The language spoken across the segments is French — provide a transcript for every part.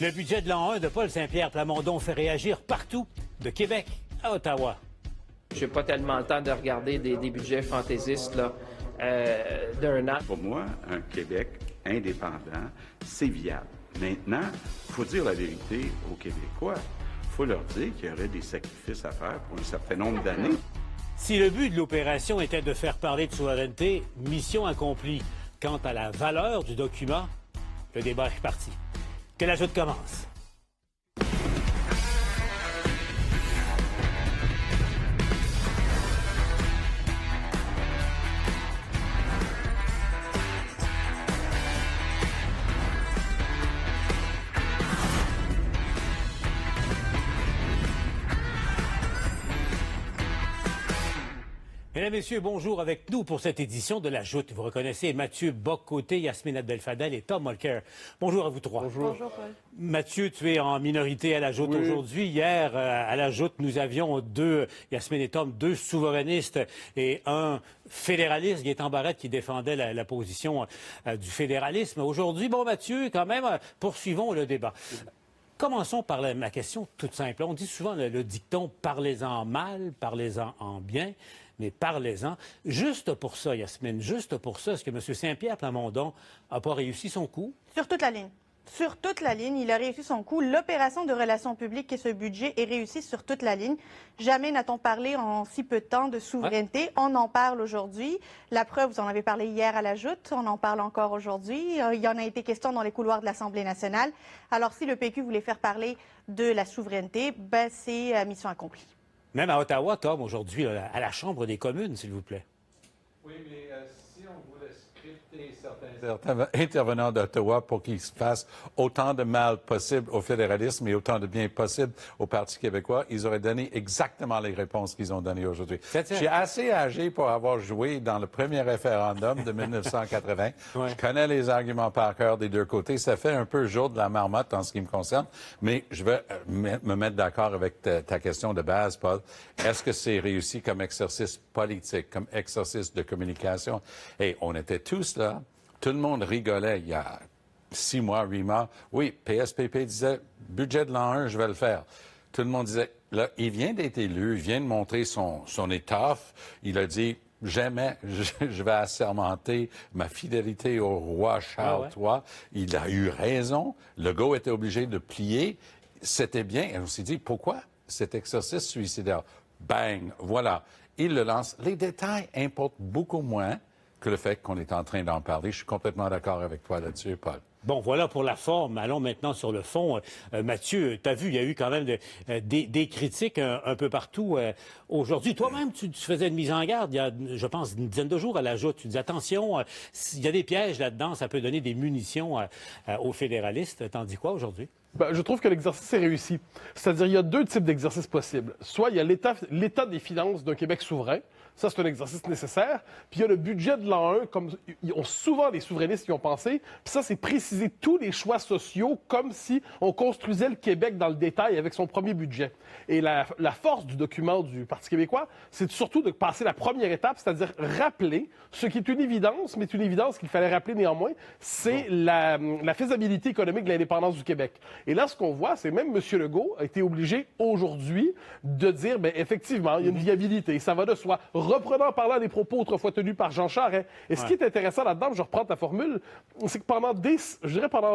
Le budget de l'an 1 de Paul Saint-Pierre Plamondon fait réagir partout, de Québec à Ottawa. J'ai pas tellement le temps de regarder des budgets fantaisistes là, d'un an. Pour moi, un Québec indépendant, c'est viable. Maintenant, il faut dire la vérité aux Québécois. Il faut leur dire qu'il y aurait des sacrifices à faire pour un certain nombre d'années. Si le but de l'opération était de faire parler de souveraineté, mission accomplie. Quant à la valeur du document, le débat est reparti. Que la joute commence. Mesdames, Messieurs, bonjour avec nous pour cette édition de La Joute. Vous reconnaissez Mathieu Bock-Côté, Yasmine Abdel-Fadel et Tom Mulcair. Bonjour à vous trois. Bonjour. Bonjour, Paul. Mathieu, tu es en minorité à La Joute aujourd'hui. Hier, à La Joute, nous avions Yasmine et Tom, deux souverainistes et un fédéraliste, Gaétan Barrette, qui défendait la position du fédéralisme. Aujourd'hui, bon, Mathieu, quand même, poursuivons le débat. Commençons par ma question toute simple. On dit souvent le dicton « parlez-en mal, parlez-en en bien ». Mais parlez-en. Juste pour ça, Yasmine, juste pour ça, est-ce que M. Saint-Pierre Plamondon n'a pas réussi son coup? Sur toute la ligne. Sur toute la ligne, il a réussi son coup. L'opération de relations publiques et ce budget est réussi sur toute la ligne. Jamais n'a-t-on parlé en si peu de temps de souveraineté. Ouais. On en parle aujourd'hui. La preuve, vous en avez parlé hier à la Joute. On en parle encore aujourd'hui. Il y en a été question dans les couloirs de l'Assemblée nationale. Alors, si le PQ voulait faire parler de la souveraineté, ben, c'est mission accomplie. Même à Ottawa, Tom, aujourd'hui, à la Chambre des communes, s'il vous plaît. Oui, mais si on voulait scripter certains intervenants d'Ottawa pour qu'ils fassent autant de mal possible au fédéralisme et autant de bien possible au Parti québécois, ils auraient donné exactement les réponses qu'ils ont données aujourd'hui. Je suis assez âgé pour avoir joué dans le premier référendum de 1980. Ouais. Je connais les arguments par cœur des deux côtés. Ça fait un peu jour de la marmotte en ce qui me concerne, mais je veux me mettre d'accord avec ta question de base, Paul. Est-ce que c'est réussi comme exercice politique, comme exercice de communication? Et on était tous là. Tout le monde rigolait il y a 6 mois, 8 mois. Oui, PSPP disait, budget de l'an 1, je vais le faire. Tout le monde disait, là, il vient d'être élu, il vient de montrer son étoffe. Il a dit, jamais je vais assermenter ma fidélité au roi Charles III. Il a eu raison. Legault était obligé de plier. C'était bien. Et on s'est dit, pourquoi cet exercice suicidaire? Bang, voilà. Il le lance. Les détails importent beaucoup moins que le fait qu'on est en train d'en parler. Je suis complètement d'accord avec toi là-dessus, Paul. Bon, voilà pour la forme. Allons maintenant sur le fond. Mathieu, tu as vu, il y a eu quand même des critiques un peu partout aujourd'hui. Toi-même, tu faisais une mise en garde il y a, je pense, une dizaine de jours à la Joute. Tu dis, attention, il y a des pièges là-dedans, ça peut donner des munitions aux fédéralistes. T'en dis quoi aujourd'hui? Ben, je trouve que l'exercice est réussi. C'est-à-dire, il y a deux types d'exercices possibles. Soit il y a l'état des finances d'un Québec souverain. Ça, c'est un exercice nécessaire. Puis il y a le budget de l'an 1, comme souvent les souverainistes y ont pensé. Puis ça, c'est préciser tous les choix sociaux comme si on construisait le Québec dans le détail avec son premier budget. Et la force du document du Parti québécois, c'est surtout de passer la première étape, c'est-à-dire rappeler ce qui est une évidence, mais une évidence qu'il fallait rappeler néanmoins, c'est la faisabilité économique de l'indépendance du Québec. Et là, ce qu'on voit, c'est même M. Legault a été obligé aujourd'hui de dire, bien, effectivement, il y a une viabilité, ça va de soi. Reprenant par là les propos autrefois tenus par Jean Charest. Et ce qui est intéressant là-dedans, je reprends ta formule, c'est que pendant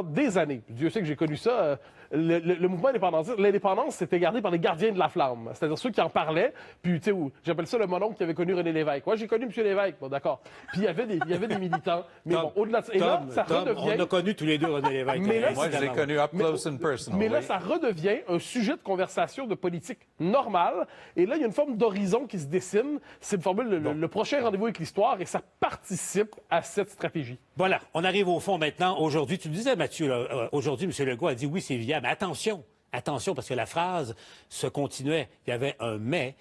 des années, Dieu sait que j'ai connu ça, le mouvement indépendantiste, l'indépendance, c'était gardé par les gardiens de la flamme. C'est-à-dire ceux qui en parlaient, puis, tu sais, j'appelle ça le mononcle qui avait connu René Lévesque. Moi, j'ai connu M. Lévesque, bon, d'accord. Puis il y avait des militants. Mais Tom, bon, au-delà de ça, et là, ça redevient... On a connu tous les deux René Lévesque. Mais là, moi, je l'ai connu up close and personal. Mais là, ça redevient un sujet de conversation de politique normale. Et là, il y a une forme d'horizon qui se dessine. C'est une formule, le prochain rendez-vous avec l'histoire, et ça participe à cette stratégie. Voilà, on arrive au fond maintenant. Aujourd'hui, tu le disais, Mathieu, aujourd'hui, M. Legault a dit oui, c'est viable. Mais attention, attention, parce que la phrase se continuait. Il y avait un mais,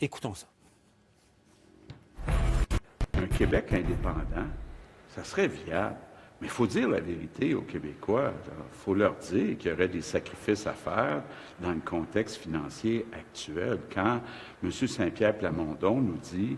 Écoutons ça. Un Québec indépendant, ça serait viable. Mais il faut dire la vérité aux Québécois. Il faut leur dire qu'il y aurait des sacrifices à faire dans le contexte financier actuel. Quand M. Saint-Pierre Plamondon nous dit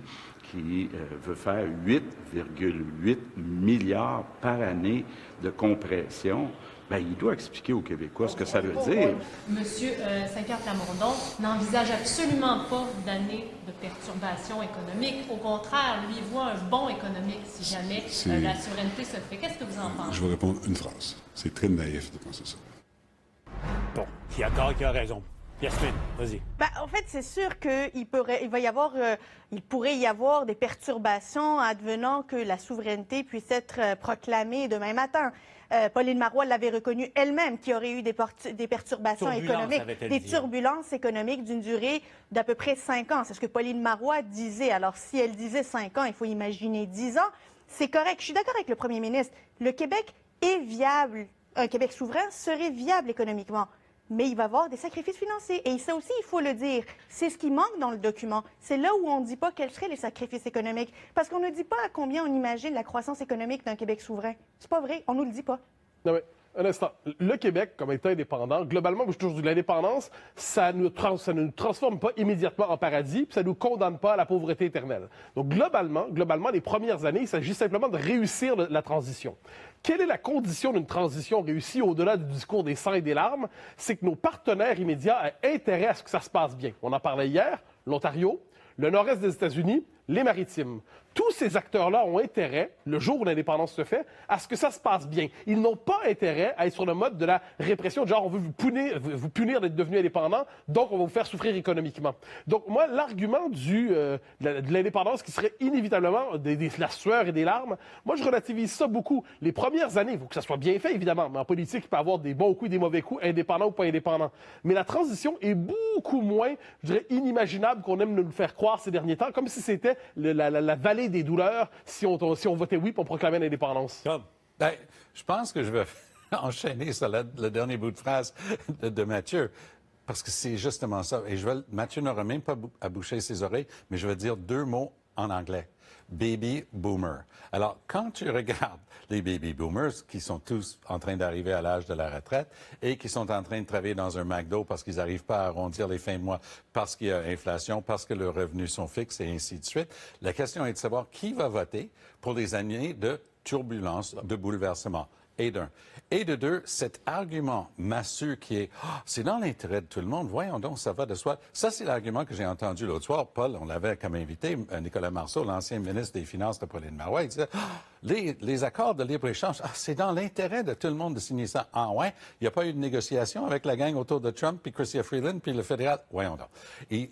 qu'il veut faire 8,8 milliards par année de compression, bien, il doit expliquer aux Québécois ce que ça veut dire. Monsieur Saint-Pierre Plamondon n'envisage absolument pas d'année de perturbation économique. Au contraire, lui voit un bond économique si jamais la souveraineté se fait. Qu'est-ce que vous en pensez? Je vais répondre une phrase. C'est très naïf de penser ça. Bon, qui a tort, qui a raison. Yasmine, vas-y. Ben, en fait, c'est sûr qu'il pourrait y avoir des perturbations advenant que la souveraineté puisse être proclamée demain matin. Pauline Marois l'avait reconnu elle-même qu'il y aurait eu des perturbations économiques, des turbulences économiques d'une durée d'à peu près 5 ans. C'est ce que Pauline Marois disait. Alors, si elle disait 5 ans, il faut imaginer 10 ans. C'est correct. Je suis d'accord avec le premier ministre. Le Québec est viable. Un Québec souverain serait viable économiquement. Mais il va y avoir des sacrifices financiers. Et ça aussi, il faut le dire. C'est ce qui manque dans le document. C'est là où on ne dit pas quels seraient les sacrifices économiques. Parce qu'on ne dit pas à combien on imagine la croissance économique d'un Québec souverain. C'est pas vrai. On nous le dit pas. Non, mais un instant. Le Québec, comme État indépendant, globalement, moi, je toujours dit l'indépendance, ça ne nous transforme pas immédiatement en paradis, puis ça ne nous condamne pas à la pauvreté éternelle. Donc, globalement, les premières années, il s'agit simplement de réussir la transition. Quelle est la condition d'une transition réussie au-delà du discours des sangs et des larmes? C'est que nos partenaires immédiats aient intérêt à ce que ça se passe bien. On en parlait hier, l'Ontario, le nord-est des États-Unis, les Maritimes. Tous ces acteurs-là ont intérêt, le jour où l'indépendance se fait, à ce que ça se passe bien. Ils n'ont pas intérêt à être sur le mode de la répression, genre on veut vous punir d'être devenu indépendant, donc on va vous faire souffrir économiquement. Donc moi, l'argument de l'indépendance qui serait inévitablement de la sueur et des larmes, moi je relativise ça beaucoup. Les premières années, il faut que ça soit bien fait évidemment, mais en politique, il peut y avoir des bons coups et des mauvais coups, indépendants ou pas indépendants. Mais la transition est beaucoup moins, je dirais, inimaginable qu'on aime nous le faire croire ces derniers temps, comme si c'était la vallée des douleurs si on votait oui pour proclamer l'indépendance. Ben, je pense que je vais enchaîner sur le dernier bout de phrase de Mathieu, parce que c'est justement ça. Et Mathieu n'aura même pas à boucher ses oreilles, mais je vais dire 2 mots en anglais. Baby boomer. Alors, quand tu regardes les baby boomers qui sont tous en train d'arriver à l'âge de la retraite et qui sont en train de travailler dans un McDo parce qu'ils n'arrivent pas à arrondir les fins de mois, parce qu'il y a inflation, parce que leurs revenus sont fixes et ainsi de suite, la question est de savoir qui va voter pour les années de turbulence, de bouleversement. Et d'un. Et de deux, cet argument massue qui est c'est dans l'intérêt de tout le monde, voyons donc, ça va de soi. Ça, c'est l'argument que j'ai entendu l'autre soir. Paul, on l'avait comme invité, Nicolas Marceau, l'ancien ministre des Finances de Pauline Marois, il disait les accords de libre-échange, c'est dans l'intérêt de tout le monde de signer ça. Ah ouais, il n'y a pas eu de négociation avec la gang autour de Trump, puis Chrystia Freeland, puis le fédéral. Voyons donc. Et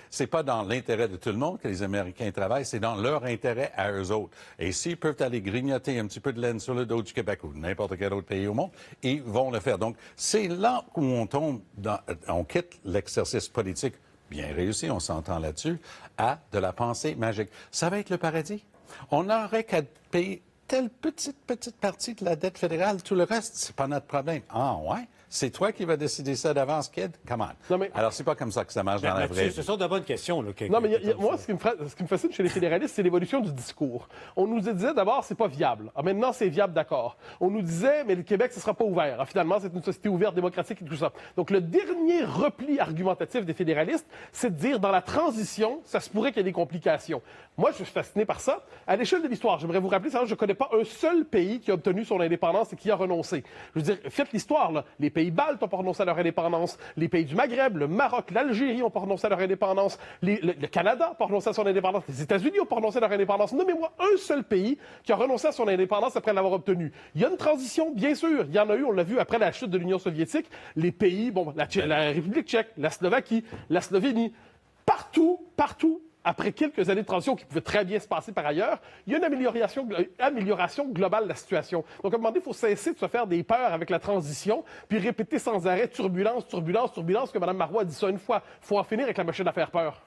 c'est pas dans l'intérêt de tout le monde que les Américains travaillent, c'est dans leur intérêt à eux autres. Et s'ils peuvent aller grignoter un petit peu de laine sur le dos du Québec ou n'importe quel autre pays au monde, ils vont le faire. Donc, c'est là où on quitte l'exercice politique bien réussi, on s'entend là-dessus, à de la pensée magique. Ça va être le paradis. On n'aurait qu'à payer telle petite partie de la dette fédérale, tout le reste, c'est pas notre problème. Ah ouais? C'est toi qui vas décider ça d'avance, kid? Come on. Alors, c'est pas comme ça que ça marche dans la vraie vie. Ce sont de bonnes questions. Là, non, mais moi, ce qui me fascine chez les fédéralistes, c'est l'évolution du discours. On nous disait d'abord, c'est pas viable. Ah, maintenant, c'est viable, d'accord. On nous disait, mais le Québec, ce sera pas ouvert. Ah, finalement, c'est une société ouverte, démocratique et tout ça. Donc, le dernier repli argumentatif des fédéralistes, c'est de dire, dans la transition, ça se pourrait qu'il y ait des complications. Moi, je suis fasciné par ça. À l'échelle de l'histoire, j'aimerais vous rappeler, je ne connais pas un seul pays qui a obtenu son indépendance et qui a renoncé. Je veux dire, faites l'histoire, là. Les pays baltes n'ont pas renoncé à leur indépendance. Les pays du Maghreb, le Maroc, l'Algérie n'ont pas renoncé à leur indépendance. Le Canada n'a pas renoncé à son indépendance. Les États-Unis n'ont pas renoncé à leur indépendance. Nommez-moi un seul pays qui a renoncé à son indépendance après l'avoir obtenue. Il y a une transition, bien sûr. Il y en a eu, on l'a vu après la chute de l'Union soviétique. Les pays, la République tchèque, la Slovaquie, la Slovénie, partout, après quelques années de transition qui pouvaient très bien se passer par ailleurs, il y a une amélioration globale de la situation. Donc, à un moment donné, il faut cesser de se faire des peurs avec la transition, puis répéter sans arrêt turbulence, que Mme Marois a dit ça une fois. Il faut en finir avec la machine à faire peur.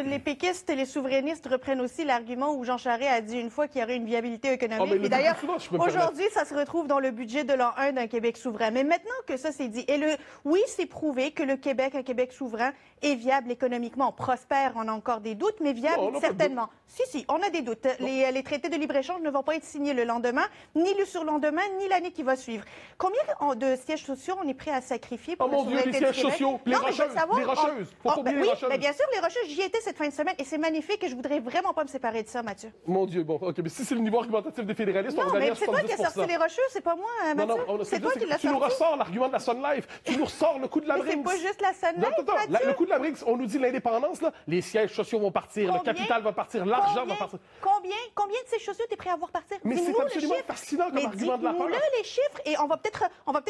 Les péquistes et les souverainistes reprennent aussi l'argument où Jean Charest a dit une fois qu'il y aurait une viabilité économique. Et d'ailleurs, aujourd'hui, ça se retrouve dans le budget de l'an 1 d'un Québec souverain. Mais maintenant que ça c'est dit, oui, c'est prouvé que le Québec, un Québec souverain, est viable économiquement. Prospère, on a encore des doutes, mais viable, certainement. Si, on a des doutes. Les traités de libre-échange ne vont pas être signés le lendemain, ni le surlendemain, ni l'année qui va suivre. Combien de sièges sociaux on est prêt à sacrifier pour la souveraineté du Québec? Les sièges sociaux, les rocheuses. Faut pas oublier les rocheuses. Mais bien sûr, sûr, les Rocheuses, j'y étais cette fin de semaine et c'est magnifique et je voudrais vraiment pas me séparer de ça, Mathieu. Mon Dieu, bon, OK, mais si c'est le niveau argumentatif des fédéralistes, on Non, va gagner mais à c'est toi 70%. qui as sorti les Rocheuses, c'est pas moi, Mathieu. C'est toi qui l'as sorti. Tu nous ressors l'argument de la Sun Life. Tu nous ressors le coup de la Mais c'est Brinks. pas juste la Sun Life, Mathieu. Le coup de la Brinks, on nous dit l'indépendance, là, les sièges sociaux vont partir, le capital va partir, l'argent va partir. Combien de ces chaussures t'es prêt à voir partir? Mais c'est absolument fascinant comme argument de la peur. Dis-nous les chiffres et on va peut-être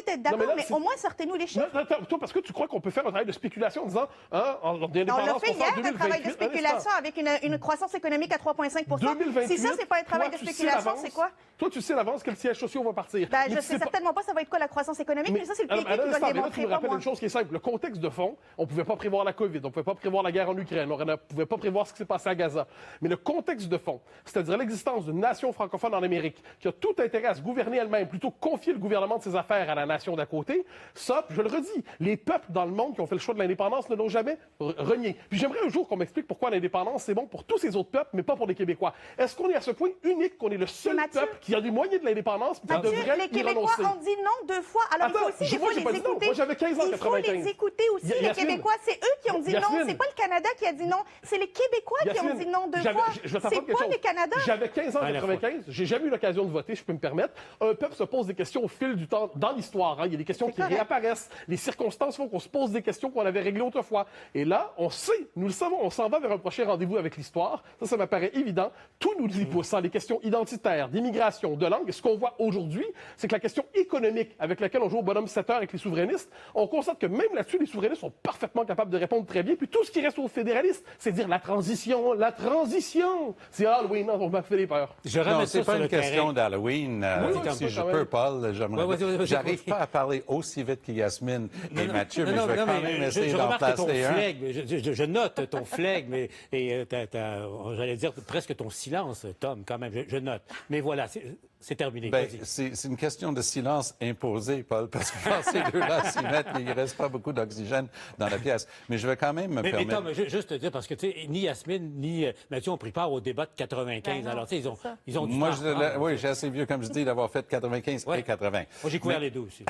être d'accord, mais au moins sortez-nous les chiffres. Non, toi, parce que tu crois qu'on peut faire un travail de spéculation en disant, On l'a fait hier, un travail de spéculation avec une croissance économique à 3,5 %. Si ça, c'est pas un travail de spéculation, c'est quoi? Toi, tu sais l'avance que les sièges sociaux vont partir. Ben, je sais certainement pas ça va être quoi la croissance économique, mais ça, c'est le PQ qui doit le démontrer, tu me pas rappelles moi. une chose qui est simple. Le contexte de fond, on ne pouvait pas prévoir la COVID, on ne pouvait pas prévoir la guerre en Ukraine, on ne pouvait pas prévoir ce qui s'est passé à Gaza. Mais le contexte de fond, c'est-à-dire l'existence d'une nation francophone en Amérique qui a tout intérêt à se gouverner elle-même, plutôt que confier le gouvernement de ses affaires à la nation d'à côté, ça, je le redis, les peuples dans le monde qui ont fait le choix de l'indépendance ne l'ont jamais renié. Puis j'aimerais un jour qu'on m'explique pourquoi l'indépendance, c'est bon pour tous ces autres peuples, mais pas pour les Québécois. Est-ce qu'on est à ce point unique qu'on est le seul peuple qui a des moyens de l'indépendance qui Mathieu, devrait les Québécois ont dit non 2 fois. Alors, il faut aussi des fois les écouter. Moi, j'avais 15 ans en 95. Il faut les écouter aussi, les Québécois. C'est eux qui ont dit non. C'est pas le Canada qui a dit non. C'est les Québécois qui ont dit non 2 fois. C'est pas le Canada. J'avais 15 ans en 95. J'ai jamais eu l'occasion de voter, je peux me permettre. Un peuple se pose des questions au fil du temps dans l'histoire. Il y a des questions qui réapparaissent. Les circonstances font qu'on se pose des questions qu'on avait réglées autrefois. Et là, on sait, nous le savons, on s'en va vers un prochain rendez-vous avec l'histoire. Ça m'apparaît évident. Tout nous y pousse. Les questions identitaires, d'immigration, de langue. Et ce qu'on voit aujourd'hui, c'est que la question économique avec laquelle on joue au bonhomme 7 heures avec les souverainistes, on constate que même là-dessus, les souverainistes sont parfaitement capables de répondre très bien. Puis tout ce qui reste aux fédéralistes, c'est dire la transition, la transition. C'est Halloween, on m'a fait les peurs. Non, c'est pas une question d'Halloween. Si je peux, Paul, j'aimerais. J'arrive pas à parler aussi vite que Yasmine et Mathieu, mais je vais quand même essayer d'en placer un. Je note ton flegme et j'allais dire presque ton silence, Tom, quand même. Je note. Mais voilà, c'est terminé. C'est une question de silence imposé, Paul, parce que quand ces deux-là s'y mettent, il ne reste pas beaucoup d'oxygène dans la pièce. Mais je vais quand même me permettre... Mais Tom, juste te dire, parce que ni Yasmine ni Mathieu ont pris part au débat de 95. Alors, tu sais, ils ont du Moi, temps. oui, j'ai assez vieux, comme je dis, d'avoir fait 95 et 80. Moi, j'ai couvert les deux aussi.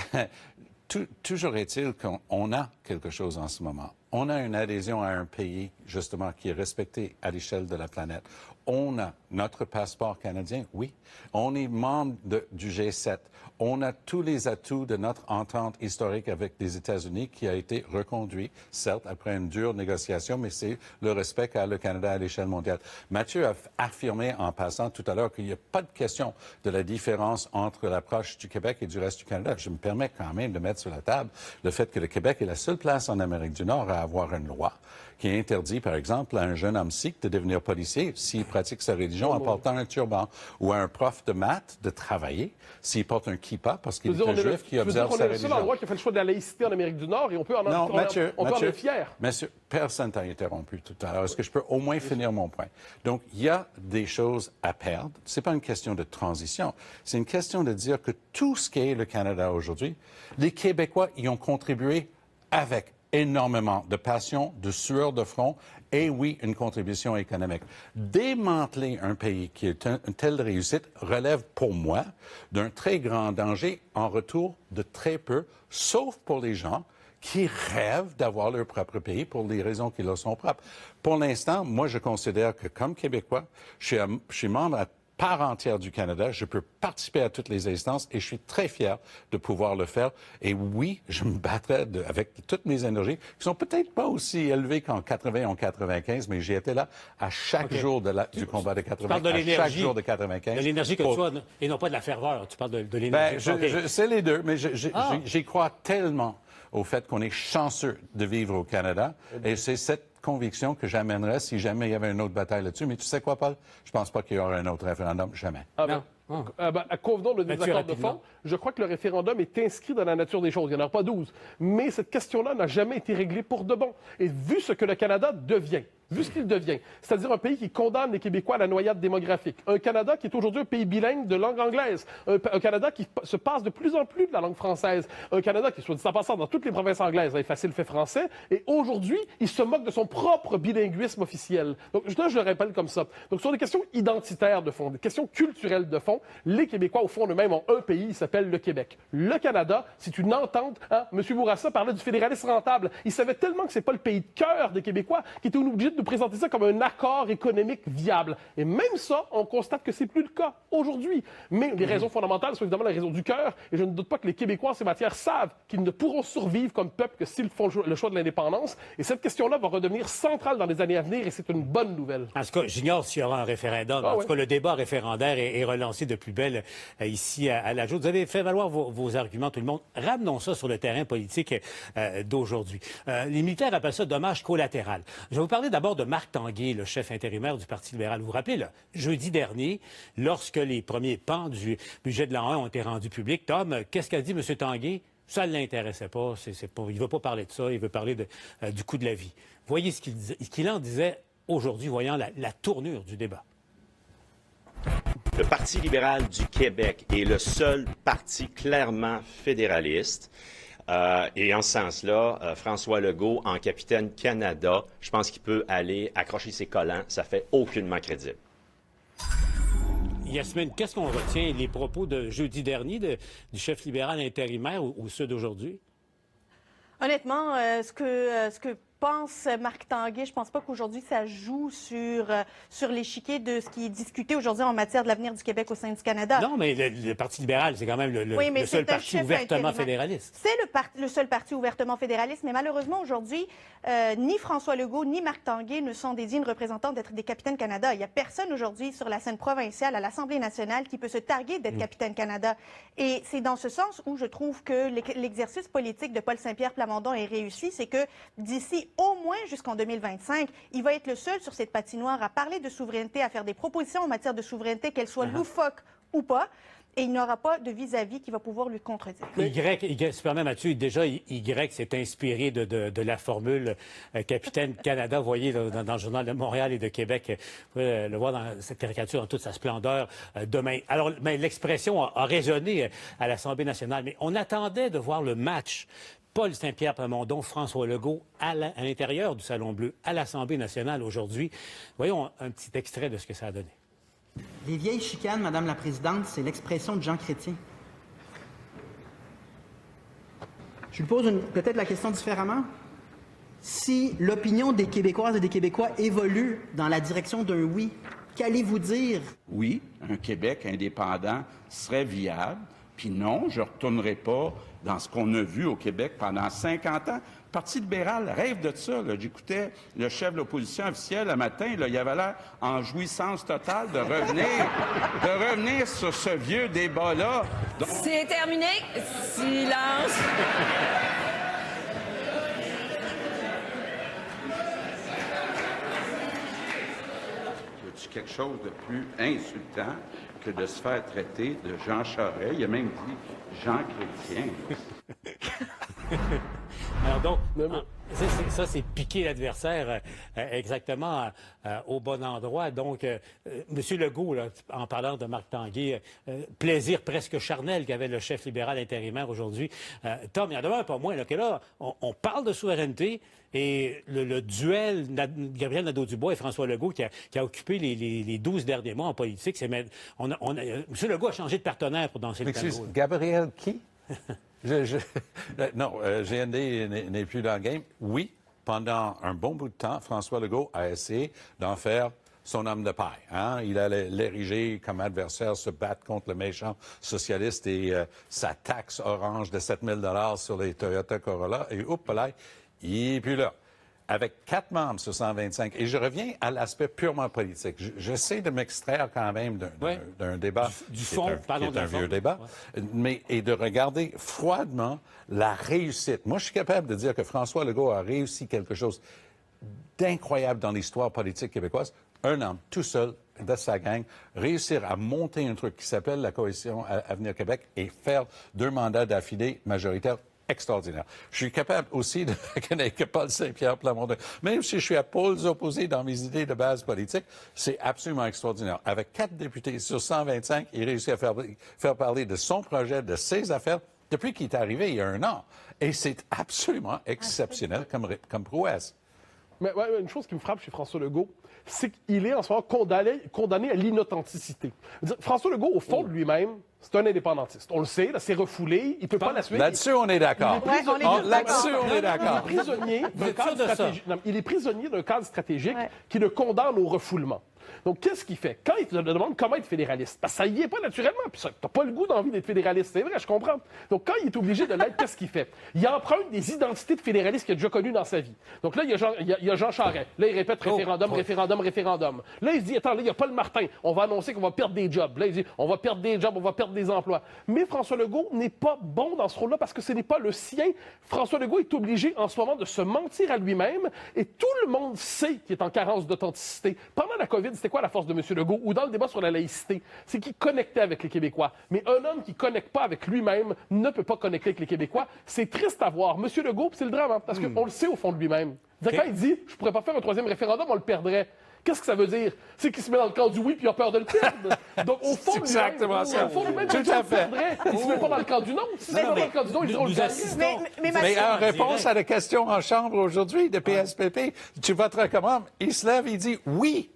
Toujours est-il qu'on a quelque chose en ce moment. On a une adhésion à un pays, justement, qui est respecté à l'échelle de la planète. On a notre passeport canadien, oui. On est membre du G7. On a tous les atouts de notre entente historique avec les États-Unis qui a été reconduit, certes, après une dure négociation, mais c'est le respect qu'a le Canada à l'échelle mondiale. Mathieu a affirmé en passant tout à l'heure qu'il n'y a pas de question de la différence entre l'approche du Québec et du reste du Canada. Je me permets quand même de mettre sur la table le fait que le Québec est la seule place en Amérique du Nord à avoir une loi qui interdit, par exemple, à un jeune homme sikh de devenir policier s'il pratique sa religion en portant un turban, ou à un prof de maths de travailler s'il porte un kippa parce qu'il est un juif qui observe sa religion. On est le seul endroit qui a fait le choix de la laïcité en Amérique du Nord et on peut en être fier. Monsieur, personne t'a interrompu tout à l'heure. Est-ce que je peux au moins finir mon point? Donc, il y a des choses à perdre. C'est pas une question de transition. C'est une question de dire que tout ce qu'est le Canada aujourd'hui, les Québécois y ont contribué avec énormément de passion, de sueur de front et, oui, une contribution économique. Démanteler un pays qui est une telle réussite relève pour moi d'un très grand danger en retour de très peu, sauf pour les gens qui rêvent d'avoir leur propre pays pour des raisons qui leur sont propres. Pour l'instant, moi, je considère que comme Québécois, je suis membre à part entière du Canada. Je peux participer à toutes les instances et je suis très fier de pouvoir le faire. Et oui, je me battrai avec toutes mes énergies, qui sont peut-être pas aussi élevées qu'en 80 ou en 95, mais j'y étais là à chaque jour du combat de 80, à chaque jour de 95. De l'énergie que tu as, et non pas de la ferveur. Tu parles de l'énergie. C'est les deux, mais j'y crois tellement au fait qu'on est chanceux de vivre au Canada. Et c'est cette conviction que j'amènerais si jamais il y avait une autre bataille là-dessus. Mais tu sais quoi, Paul? Je pense pas qu'il y aura un autre référendum. Jamais. Convenons de désaccord de fond. Je crois que le référendum est inscrit dans la nature des choses. Il n'y en aura pas 12. Mais cette question-là n'a jamais été réglée pour de bon. Et vu ce que le Canada devient, vu ce qu'il devient, c'est-à-dire un pays qui condamne les Québécois à la noyade démographique, un Canada qui est aujourd'hui un pays bilingue de langue anglaise, un Canada qui se passe de plus en plus de la langue française, un Canada qui, soit dit en passant, dans toutes les provinces anglaises, est facile fait français, et aujourd'hui, il se moque de son propre bilinguisme officiel. Donc, je le rappelle comme ça. Donc, sur des questions identitaires de fond, des questions culturelles de fond, Les Québécois, au fond d'eux-mêmes, ont un pays, il s'appelle le Québec. Le Canada, c'est une entente. Hein? M. Bourassa parlait du fédéralisme rentable. Il savait tellement que c'est pas le pays de cœur des Québécois qu'il était obligé de nous présenter ça comme un accord économique viable. Et même ça, on constate que c'est plus le cas aujourd'hui. Mais les raisons fondamentales sont évidemment les raisons du cœur. Et je ne doute pas que les Québécois en ces matières savent qu'ils ne pourront survivre comme peuple que s'ils font le choix de l'indépendance. Et cette question-là va redevenir centrale dans les années à venir et c'est une bonne nouvelle. En tout cas, j'ignore s'il y aura un référendum. En tout cas, le débat référendaire est relancé de plus belle ici à la Joute. Vous avez fait valoir vos arguments, tout le monde. Ramenons ça sur le terrain politique d'aujourd'hui. Les militaires appellent ça dommage collatéral. Je vais vous parler d'abord de Marc Tanguay, le chef intérimaire du Parti libéral. Vous vous rappelez, là, jeudi dernier, lorsque les premiers pans du budget de l'an 1 ont été rendus publics, Tom, qu'est-ce qu'a dit M. Tanguay? Ça ne l'intéressait pas. Il ne veut pas parler de ça. Il veut parler du coût de la vie. Voyez ce qu'il en disait aujourd'hui, voyant la tournure du débat. Le Parti libéral du Québec est le seul parti clairement fédéraliste. Et en ce sens-là, François Legault, en capitaine Canada, je pense qu'il peut aller accrocher ses collants. Ça fait aucunement crédible. Yasmine, qu'est-ce qu'on retient? Les propos de jeudi dernier du chef libéral intérimaire ou ceux d'aujourd'hui? Honnêtement, ce que pense Marc Tanguay, je pense pas qu'aujourd'hui ça joue sur l'échiquier de ce qui est discuté aujourd'hui en matière de l'avenir du Québec au sein du Canada. Non, mais le Parti libéral, c'est quand même le seul parti ouvertement fédéraliste. C'est le seul parti ouvertement fédéraliste, mais malheureusement aujourd'hui, ni François Legault ni Marc Tanguay ne sont des dignes représentants d'être des capitaines Canada. Il n'y a personne aujourd'hui sur la scène provinciale, à l'Assemblée nationale, qui peut se targuer d'être capitaine Canada. Et c'est dans ce sens où je trouve que l'exercice politique de Paul Saint-Pierre Plamondon est réussi, c'est que d'ici au moins jusqu'en 2025, il va être le seul sur cette patinoire à parler de souveraineté, à faire des propositions en matière de souveraineté, qu'elles soient loufoques ou pas. Et il n'aura pas de vis-à-vis qui va pouvoir lui contredire. Y, si permet, Mathieu, déjà, Y s'est inspiré de la formule capitaine Canada, vous voyez, dans le Journal de Montréal et de Québec. Vous pouvez le voir dans cette caricature dans toute sa splendeur demain. Alors, mais l'expression a résonné à l'Assemblée nationale, mais on attendait de voir le match. Paul Saint-Pierre Plamondon, François Legault à l'intérieur du Salon Bleu, à l'Assemblée nationale aujourd'hui. Voyons un petit extrait de ce que ça a donné. Les vieilles chicanes, Madame la Présidente, c'est l'expression de Jean Chrétien. Je lui pose peut-être la question différemment. Si l'opinion des Québécoises et des Québécois évolue dans la direction d'un oui, qu'allez-vous dire? Oui, un Québec indépendant serait viable. Puis non, je ne retournerai pas dans ce qu'on a vu au Québec pendant 50 ans. Le Parti libéral rêve de ça. J'écoutais le chef de l'opposition officielle le matin. Là, il avait l'air en jouissance totale de revenir sur ce vieux débat-là. Donc... C'est terminé. Silence. Y a-t-il quelque chose de plus insultant que de se faire traiter de Jean Charest? Il a même dit Jean Chrétien. Alors donc, ça, c'est piquer l'adversaire exactement au bon endroit. Donc, M. Legault, là, en parlant de Marc Tanguay, plaisir presque charnel qu'avait le chef libéral intérimaire aujourd'hui. Tom, il y en demeure pas moins là, que là, on parle de souveraineté et le duel Gabriel Nadeau-Dubois et François Legault qui a occupé les 12 derniers mois en politique, c'est M. Legault a changé de partenaire pour danser le tango. Gabriel qui? Non, GND n'est plus dans le game. Oui, pendant un bon bout de temps, François Legault a essayé d'en faire son homme de paille. Hein? Il allait l'ériger comme adversaire, se battre contre le méchant socialiste et sa taxe orange de 7 000 sur les Toyota Corolla. Et oups, là, il n'est plus là. Avec 4 membres sur 125. Et je reviens à l'aspect purement politique. J'essaie de m'extraire quand même d'un débat. Du fond, pardon, d'un vieux débat. Ouais. Et de regarder froidement la réussite. Moi, je suis capable de dire que François Legault a réussi quelque chose d'incroyable dans l'histoire politique québécoise. Un homme, tout seul, de sa gang, réussir à monter un truc qui s'appelle la Coalition Avenir Québec et faire 2 mandats d'affilée majoritaires. Extraordinaire. Je suis capable aussi de reconnaître que Paul Saint-Pierre Plamondon, même si je suis à pôles opposés dans mes idées de base politique, c'est absolument extraordinaire. Avec 4 députés sur 125, il réussit à faire parler de son projet, de ses affaires, depuis qu'il est arrivé il y a 1 an. Et c'est absolument exceptionnel comme prouesse. Mais une chose qui me frappe chez François Legault, c'est qu'il est en ce moment condamné à l'inauthenticité. François Legault, au fond de lui-même, c'est un indépendantiste. On le sait, là, c'est refoulé, il ne peut pas l'assumer. Là-dessus, on est d'accord. Là-dessus, on est d'accord. Il est prisonnier d'un cadre stratégique qui le condamne au refoulement. Donc, qu'est-ce qu'il fait? Quand il te demande comment être fédéraliste, parce que ça y est pas naturellement, puis tu n'as pas le goût d'envie d'être fédéraliste, c'est vrai, je comprends. Donc, quand il est obligé de l'être, qu'est-ce qu'il fait? Il emprunte des identités de fédéralistes qu'il a déjà connues dans sa vie. Donc là, il y a Jean Charest. Là, il répète référendum, référendum, référendum. Là, il se dit, attends, là, il n'y a pas le Martin. On va annoncer qu'on va perdre des jobs. Là, il dit, on va perdre des jobs, on va perdre des emplois. Mais François Legault n'est pas bon dans ce rôle-là parce que ce n'est pas le sien. François Legault est obligé en ce moment de se mentir à lui-même et tout le monde sait qu'il est en carence d'authenticité. Pendant la COVID, c'était quoi la force de M. Legault ou dans le débat sur la laïcité? C'est qu'il connectait avec les Québécois. Mais un homme qui ne connecte pas avec lui-même ne peut pas connecter avec les Québécois. C'est triste à voir. M. Legault, c'est le drame, hein, parce qu'on le sait au fond de lui-même. Quand il dit « je ne pourrais pas faire un troisième référendum, on le perdrait », qu'est-ce que ça veut dire? C'est qu'il se met dans le camp du oui puis il a peur de le perdre. Donc, au fond, exactement ça. Au fond, lui-même, tout à fait. Il ne se met pas dans le camp du non. S'il se met pas dans le camp du non, il dit on le gagne. Mais en réponse à la question en chambre aujourd'hui de PSPP, tu voteras comment? Il se lève, il dit oui.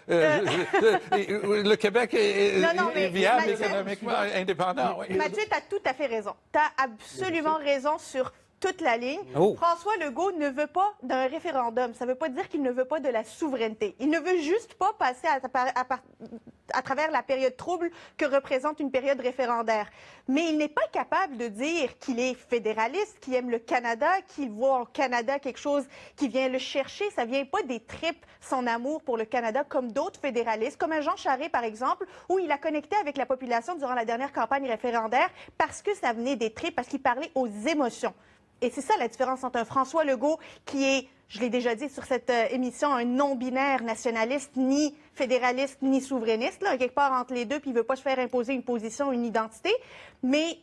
Le Québec est viable économiquement, indépendant. Oui. Mathieu, tu as tout à fait raison. Tu as absolument raison sur toute la ligne. François Legault ne veut pas d'un référendum. Ça ne veut pas dire qu'il ne veut pas de la souveraineté. Il ne veut juste pas passer à travers la période trouble que représente une période référendaire. Mais il n'est pas capable de dire qu'il est fédéraliste, qu'il aime le Canada, qu'il voit au Canada quelque chose qui vient le chercher. Ça ne vient pas des tripes, son amour pour le Canada, comme d'autres fédéralistes, comme un Jean Charest, par exemple, où il a connecté avec la population durant la dernière campagne référendaire parce que ça venait des tripes, parce qu'il parlait aux émotions. Et c'est ça la différence entre un François Legault qui est, je l'ai déjà dit sur cette émission, un non-binaire nationaliste, ni fédéraliste, ni souverainiste, là, quelque part entre les deux, puis il ne veut pas se faire imposer une position, une identité, mais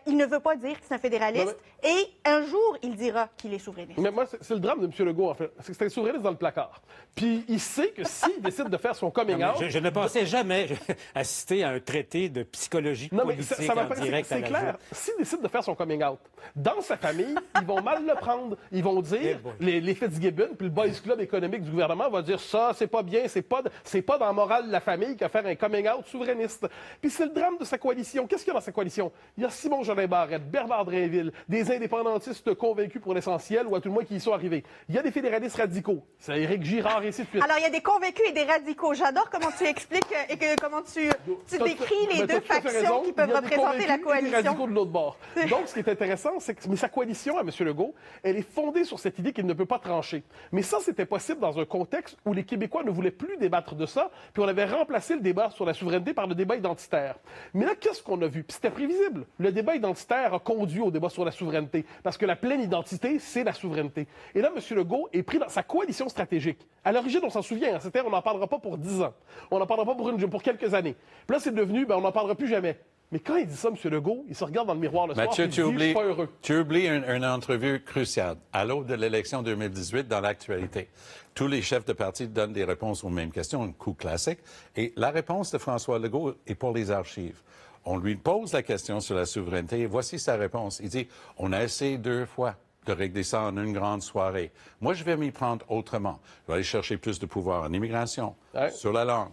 il ne veut pas dire que c'est un fédéraliste, et un jour, il dira qu'il est souverainiste. Mais moi, c'est le drame de M. Legault, en fait. C'est que c'est un souverainiste dans le placard. Puis il sait que s'il décide de faire son coming out... Je ne pensais jamais assister à un traité de psychologie politique en direct à la clair. S'il décide de faire son coming out, dans sa famille, ils vont mal le prendre. Ils vont dire, les Fitzgibbon, puis le Boys Club économique du gouvernement va dire ça, c'est pas bien, c'est pas dans la morale de la famille qu'à faire un coming out souverainiste. Puis c'est le drame de sa coalition. Qu'est-ce qu'il y a dans sa coalition? Il y a Simon-Jolin Barrette, Bernard Drainville, des indépendantistes convaincus pour l'essentiel, ou à tout le moins qui y sont arrivés. Il y a des fédéralistes radicaux. C'est Éric Girard et ainsi de suite. Alors, il y a des convaincus et des radicaux. J'adore comment tu expliques et comment tu décris les deux factions qui peuvent représenter la coalition. Il y a des radicaux de l'autre bord. Donc, ce qui est intéressant, c'est que sa coalition à M. Legault, elle est fondée sur cette idée qu'il ne peut pas trancher. Mais ça, c'était possible dans un contexte où les Québécois ne voulaient plus débattre de ça, puis on avait remplacé le débat sur la souveraineté par le débat identitaire. Mais là, qu'est-ce qu'on a vu? Puis c'était prévisible. Le débat identitaire a conduit au débat sur la souveraineté, parce que la pleine identité, c'est la souveraineté. Et là, M. Legault est pris dans sa coalition stratégique. À l'origine, on s'en souvient, c'était on n'en parlera pas pour 10 ans. On n'en parlera pas pour quelques années. Puis là, c'est devenu, on n'en parlera plus jamais. Mais quand il dit ça, M. Legault, il se regarde dans le miroir le soir et il dit « je suis pas heureux ». Tu oublies une entrevue cruciale. À l'aube de l'élection 2018, dans l'actualité, tous les chefs de parti donnent des réponses aux mêmes questions, un coup classique. Et la réponse de François Legault est pour les archives. On lui pose la question sur la souveraineté et voici sa réponse. Il dit « on a essayé 2 fois de régler ça en une grande soirée. Moi, je vais m'y prendre autrement. Je vais aller chercher plus de pouvoir en immigration, sur la langue. »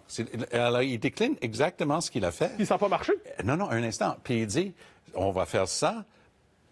Alors, il décline exactement ce qu'il a fait. Puis ça n'a pas marché? Non, un instant. Puis il dit, on va faire ça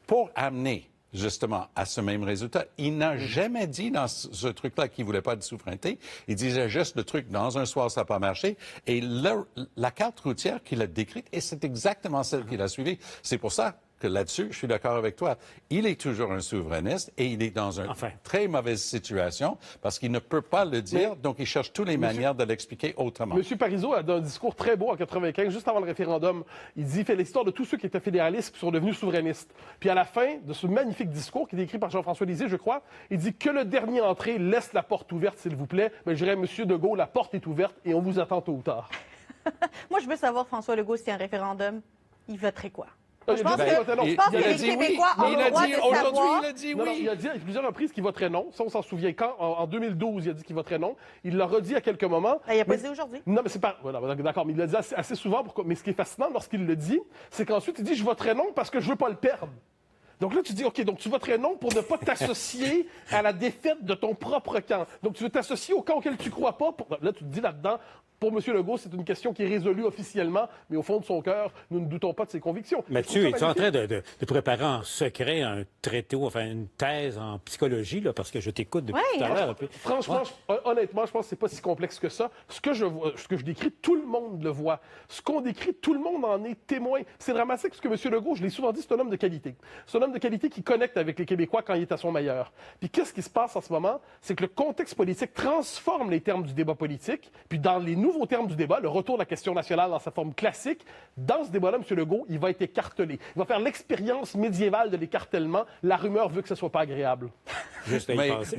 pour amener justement à ce même résultat. Il n'a jamais dit dans ce truc-là qu'il ne voulait pas de souveraineté. Il disait juste le truc, dans un soir, ça n'a pas marché. Et la carte routière qu'il a décrite, et c'est exactement celle qu'il a suivie. C'est pour ça que là-dessus, je suis d'accord avec toi. Il est toujours un souverainiste et il est dans une très mauvaise situation parce qu'il ne peut pas le dire, donc il cherche toutes les manières de l'expliquer autrement. M. Parizeau a un discours très beau en 1995, juste avant le référendum. Il fait l'histoire de tous ceux qui étaient fédéralistes et qui sont devenus souverainistes. Puis à la fin de ce magnifique discours, qui est écrit par Jean-François Lisée, je crois, il dit que le dernier entré laisse la porte ouverte, s'il vous plaît. Mais je dirais, M. de Gaulle, la porte est ouverte et on vous attend tôt ou tard. Moi, je veux savoir, François Legault, si un référendum, il voterait quoi? Je pense que les Québécois ont le droit de savoir. Il a dit oui. Non, il a dit à plusieurs reprises qu'il voterait non. Ça, on s'en souvient. Quand, en 2012, il a dit qu'il voterait non. Il l'a redit à quelques moments. Il n'a pas dit aujourd'hui. Non, mais c'est pas... Voilà, d'accord, mais il l'a dit assez souvent. Mais ce qui est fascinant lorsqu'il le dit, c'est qu'ensuite, il dit « je voterai non parce que je ne veux pas le perdre ». Donc là, tu dis, OK, donc tu voterais non pour ne pas t'associer à la défaite de ton propre camp. Donc tu veux t'associer au camp auquel tu crois pas. Là, tu te dis là-dedans, pour M. Legault, c'est une question qui est résolue officiellement, mais au fond de son cœur, nous ne doutons pas de ses convictions. Mathieu, es-tu en train de préparer en secret un traité, enfin une thèse en psychologie, là, parce que je t'écoute depuis tout à l'heure. Franchement, honnêtement, je pense que c'est pas si complexe que ça. Ce que je décris, tout le monde le voit. Ce qu'on décrit, tout le monde en est témoin. C'est dramatique parce que M. Legault, je l'ai souvent dit, c'est un homme de qualité. C'est un homme de qualité qui connecte avec les Québécois quand il est à son meilleur. Puis qu'est-ce qui se passe en ce moment? C'est que le contexte politique transforme les termes du débat politique, puis dans les nouveaux termes du débat, le retour de la question nationale dans sa forme classique, dans ce débat-là, M. Legault, il va être écartelé. Il va faire l'expérience médiévale de l'écartèlement. La rumeur veut que ce soit pas agréable. Juste à y penser.